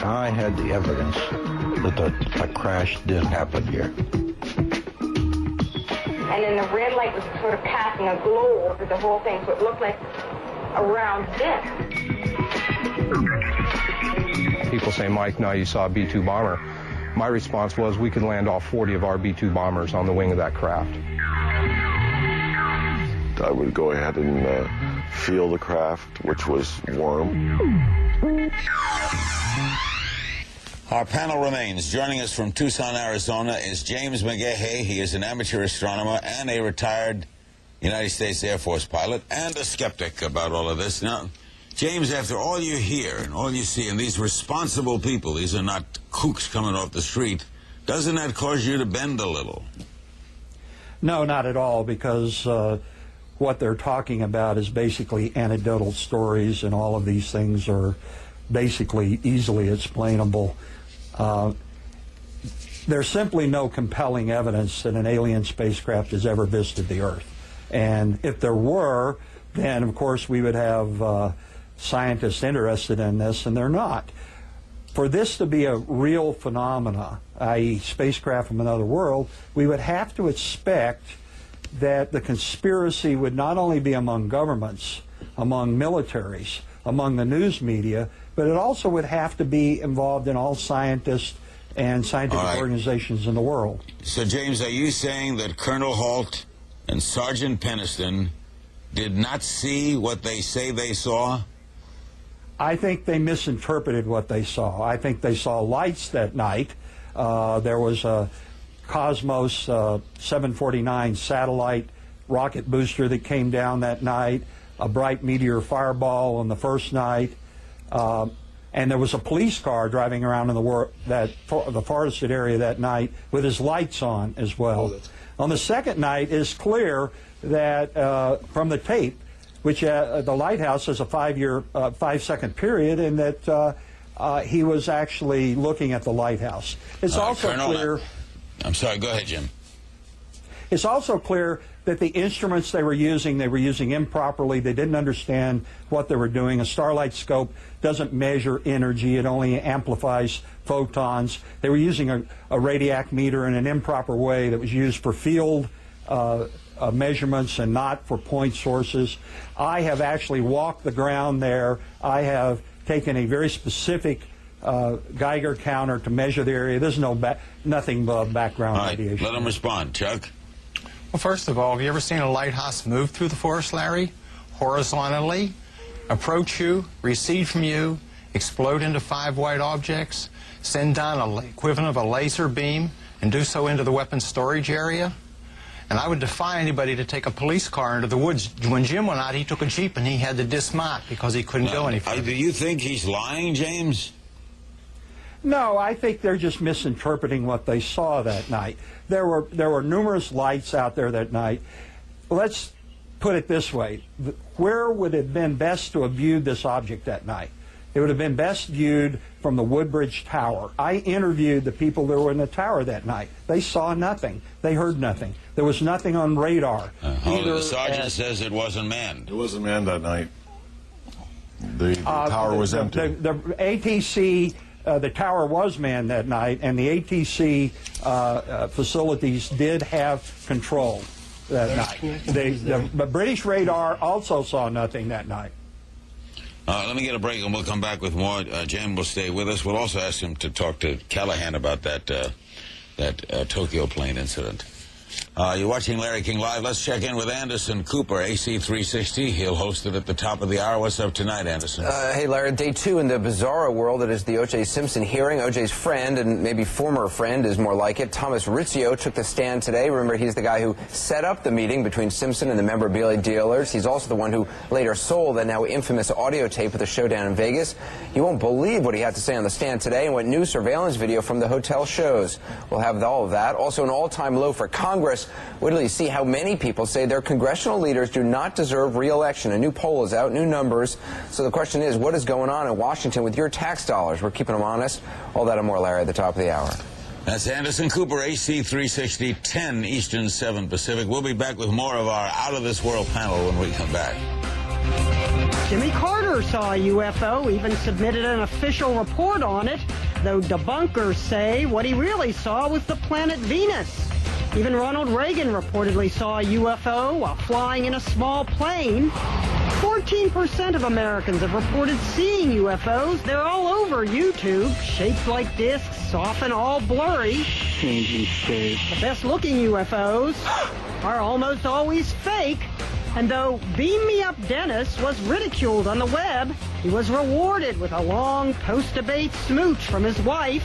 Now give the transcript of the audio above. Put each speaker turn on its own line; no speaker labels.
I had the evidence that a crash did happen here.
And then the red light was sort of casting a glow over the whole thing, so it looked like a round disc.
People say, Mike, now you saw a B-2 bomber. My response was, we could land all 40 of our B-2 bombers on the wing of that craft.
I would go ahead and feel the craft, which was warm.
Our panel remains. Joining us from Tucson, Arizona is James McGahey. He is an amateur astronomer and a retired United States Air Force pilot and a skeptic about all of this. Now, James, after all you hear and all you see, and these responsible people, these are not kooks coming off the street, doesn't that cause you to bend a little?
No, not at all, because what they're talking about is basically anecdotal stories, and all of these things are basically easily explainable. There's simply no compelling evidence that an alien spacecraft has ever visited the Earth. And if there were, then of course we would have scientists interested in this, and they're not. For this to be a real phenomena, i.e. spacecraft from another world, we would have to expect that the conspiracy would not only be among governments, among militaries, among the news media, but it also would have to be involved in all scientists and scientific organizations in the world.
So, James, are you saying that Colonel Halt and Sergeant Peniston did not see what they say they saw?
I think they misinterpreted what they saw. I think they saw lights that night. There was a Cosmos 749 satellite rocket booster that came down that night, a bright meteor fireball on the first night, and there was a police car driving around in the forested area that night with his lights on as well. On the second night, it's clear that from the tape, which the lighthouse is a 5-second period, and that he was actually looking at the lighthouse. It's also clear.
I'm sorry, go ahead, Jim.
It's also clear that the instruments they were using improperly. They didn't understand what they were doing. A starlight scope doesn't measure energy. It only amplifies photons. They were using a radiacmeter in an improper way that was used for field measurements and not for point sources. I have actually walked the ground there. I have taken a very specific Geiger counter to measure the area. There's nothing but background radiation.
Let him respond. Chuck?
Well, first of all, have you ever seen a lighthouse move through the forest, Larry? Horizontally, approach you, recede from you, explode into 5 white objects, send down an equivalent of a laser beam, and do so into the weapons storage area? And I would defy anybody to take a police car into the woods. When Jim went out, he took a Jeep and he had to dismount because he couldn't go any further.
Do you think he's lying, James?
No, I think they're just misinterpreting what they saw that night. There were numerous lights out there that night. Let's put it this way. Where would it have been best to have viewed this object that night? It would have been best viewed from the Woodbridge Tower. I interviewed the people that were in the tower that night. They saw nothing. They heard nothing. There was nothing on radar.
The sergeant says it wasn't manned.
It wasn't manned that night. The tower was empty.
The ATC... the tower was manned that night, and the ATC facilities did have control that night. The British radar also saw nothing that night.
Let me get a break, and we'll come back with more. Jan will stay with us. We'll also ask him to talk to Callahan about that Tokyo plane incident. You're watching Larry King Live. Let's check in with Anderson Cooper, AC 360. He'll host it at the top of the hour. What's up tonight, Anderson?
Hey, Larry, day 2 in the bizarro world that is the O.J. Simpson hearing. O.J.'s friend, and maybe former friend is more like it, Thomas Rizzio, took the stand today. Remember, he's the guy who set up the meeting between Simpson and the memorabilia dealers. He's also the one who later sold the now infamous audio tape of the showdown in Vegas. You won't believe what he had to say on the stand today and what new surveillance video from the hotel shows. We'll have all of that. Also, an all-time low for Congress. Wait till you see how many people say their congressional leaders do not deserve re-election. A new poll is out, new numbers. So the question is, what is going on in Washington with your tax dollars? We're keeping them honest. All that and more, Larry, at the top of the hour.
That's Anderson Cooper, AC 360, 10 Eastern, 7 Pacific. We'll be back with more of our Out of This World panel when we come back.
Jimmy Carter saw a UFO, even submitted an official report on it, though debunkers say what he really saw was the planet Venus. Even Ronald Reagan reportedly saw a UFO while flying in a small plane. 14% of Americans have reported seeing UFOs. They're all over YouTube, shaped like discs, often all blurry. Changing shape. The best-looking UFOs are almost always fake. And though Beam Me Up Dennis was ridiculed on the web, he was rewarded with a long post-debate smooch from his wife.